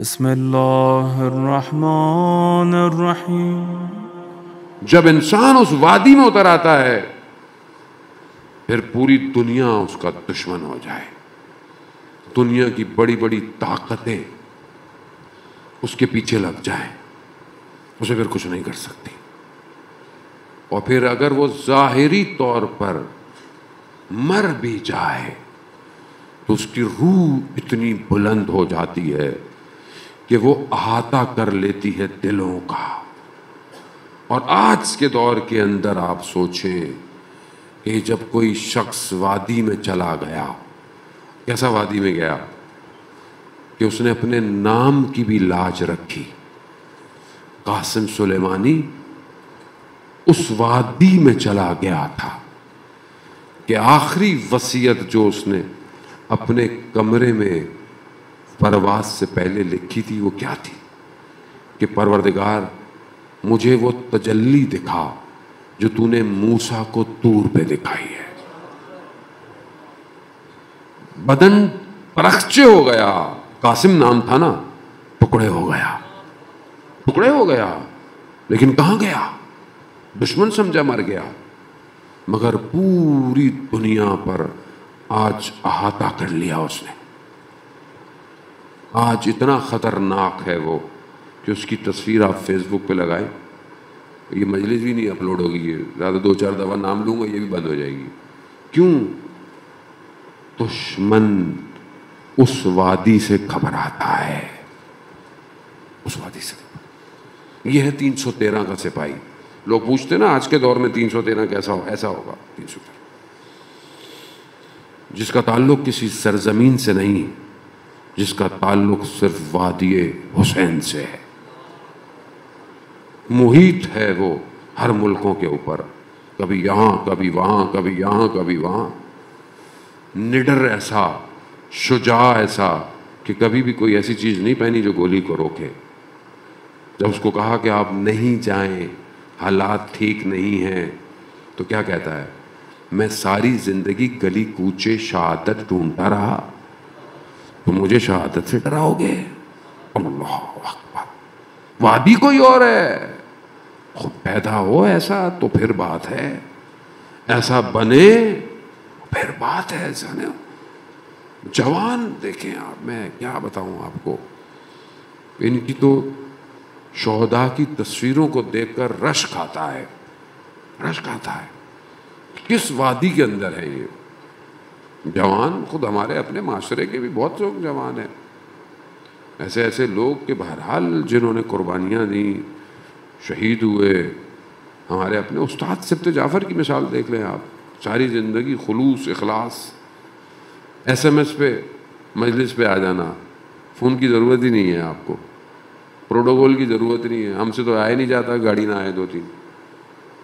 بسم اللہ الرحمن الرحیم۔ جب انسان اس وادی میں اتر آتا ہے پھر پوری دنیا اس کا دشمن ہو جائے، دنیا کی بڑی بڑی طاقتیں اس کے پیچھے لگ جائیں، اسے پھر کچھ نہیں کر سکتی۔ اور پھر اگر وہ ظاہری طور پر مر بھی جائے تو اس کی روح اتنی بلند ہو جاتی ہے کہ وہ احاطہ کر لیتی ہے دلوں کا۔ اور آج کے دور کے اندر آپ سوچیں کہ جب کوئی شخص وادی میں چلا گیا، کیسا وادی میں گیا کہ اس نے اپنے نام کی بھی لاج رکھی۔ قاسم سلیمانی اس وادی میں چلا گیا تھا کہ آخری وصیت جو اس نے اپنے کمرے میں پرواز سے پہلے لکھی تھی وہ کیا تھی کہ پروردگار مجھے وہ تجلی دکھا جو تو نے موسیٰ کو طور پہ دکھائی ہے۔ بدن پرخچے ہو گیا، قاسم نام تھا نا، ٹکڑے ہو گیا، ٹکڑے ہو گیا، لیکن کہاں گیا؟ دشمن سمجھا مر گیا، مگر پوری دنیا پر آج احاطہ کر لیا اس نے۔ آج اتنا خطرناک ہے وہ کہ اس کی تصویر آپ فیس بک پہ لگائیں، یہ مجلس بھی نہیں اپلوڈ ہوگی، یہ زیادہ 2-4 دفعہ نام لوں گا یہ بھی بند ہو جائے گی۔ کیوں؟ دشمن اس وادی سے گھبراتا ہے، اس وادی سے۔ یہ ہے 313 کا سپاہی۔ لوگ پوچھتے نا آج کے دور میں 313 کیسا ہو؟ ایسا ہوگا 313، جس کا تعلق کسی سرزمین سے نہیں، جس کا تعلق صرف وادی حسین سے ہے۔ محیط ہے وہ ہر ملکوں کے اوپر، کبھی یہاں کبھی وہاں، کبھی یہاں کبھی وہاں۔ نڈر ایسا، شجاع ایسا کہ کبھی بھی کوئی ایسی چیز نہیں پہنی جو گولی کو روکے۔ جب اس کو کہا کہ آپ نہیں جائیں، حالات ٹھیک نہیں ہیں، تو کیا کہتا ہے؟ میں ساری زندگی گلی کوچے شہادت ڈھونڈتا رہا، تو مجھے شہادت سے ڈراؤ گے؟ اللہ اکبر! وادی کوئی اور ہے، خود پیدا ہو ایسا تو پھر بات ہے، ایسا بنے پھر بات ہے۔ جوان دیکھیں آپ، میں کیا بتاؤں آپ کو، ان کی تو شہداء کی تصویروں کو دیکھ کر رش کھاتا ہے، رش کھاتا ہے۔ کس وادی کے اندر ہے یہ جوان؟ خود ہمارے اپنے معاشرے کے بھی بہت لوگ جوان ہیں، ایسے ایسے لوگ کہ بہرحال جنہوں نے قربانیاں دیں، شہید ہوئے۔ ہمارے اپنے استاد سبت جعفر کی مثال دیکھ لیں آپ، ساری زندگی خلوص، اخلاص۔ ایس ایم ایس پہ مجلس پہ آ جانا، فون کی ضرورت ہی نہیں ہے آپ کو، پروٹوکول کی ضرورت نہیں ہے، ہم سے تو آیا نہیں جاتا، گاڑی نہ آئے 2-3،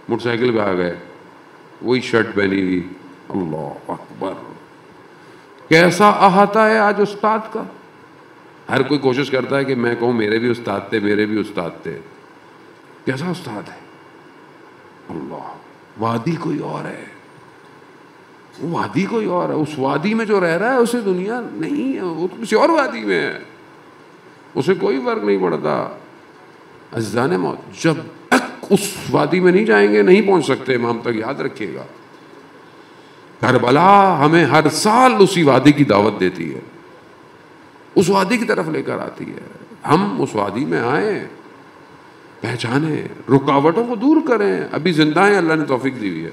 موٹر سائیکل پہ آ گئے، وہی شرٹ پہنی ہوئی۔ اللہ اکبر! کیسا احاطہ ہے آج استاد کا! ہر کوئی کوشش کرتا ہے کہ میں کہوں میرے بھی استاد تھے، میرے بھی استاد تھے۔ کیسا استاد ہے! اللہ! وادی کوئی اور ہے، وادی کوئی اور ہے۔ اس وادی میں جو رہ رہا ہے اسے دنیا نہیں ہے، وہ تو کسی اور وادی میں ہے، اسے کوئی فرق نہیں پڑتا۔ عزیزان موت، جب تک اس وادی میں نہیں جائیں گے نہیں پہنچ سکتے امام تک، یاد رکھیے گا۔ کربلا ہمیں ہر سال اسی وادی کی دعوت دیتی ہے، اس وادی کی طرف لے کر آتی ہے۔ ہم اس وادی میں آئیں، پہچانیں، رکاوٹوں کو دور کریں۔ ابھی زندہ ہیں، اللہ نے توفیق دی ہوئی ہے۔